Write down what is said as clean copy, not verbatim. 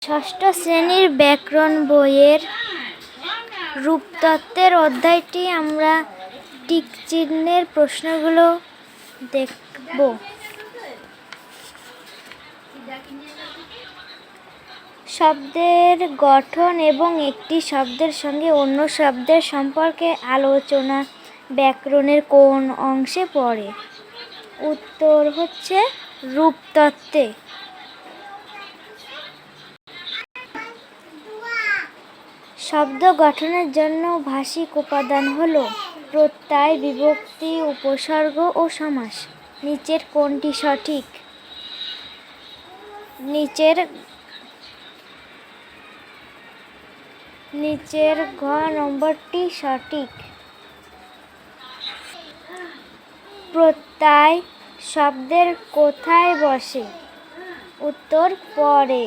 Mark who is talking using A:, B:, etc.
A: ষষ্ঠ শ্রেণীর ব্যাকরণ বইয়ের রূপতত্ত্বের অধ্যায়টি আমরা টিক চিহ্নের প্রশ্নগুলো দেখব। শব্দের গঠন এবং একটি শব্দের সঙ্গে অন্য শব্দের সম্পর্কে আলোচনা ব্যাকরণের কোন অংশে পড়ে? উত্তর হচ্ছে রূপতত্ত্বে। শব্দ গঠনের জন্য ভাষিক উপাদান হলো প্রত্যয়, বিভক্তি, উপসর্গ ও সমাস। নিচের কোনটি সঠিক? নিচের ঘ নম্বরটি সঠিক। প্রত্যয় শব্দের কোথায় বসে? উত্তর পরে।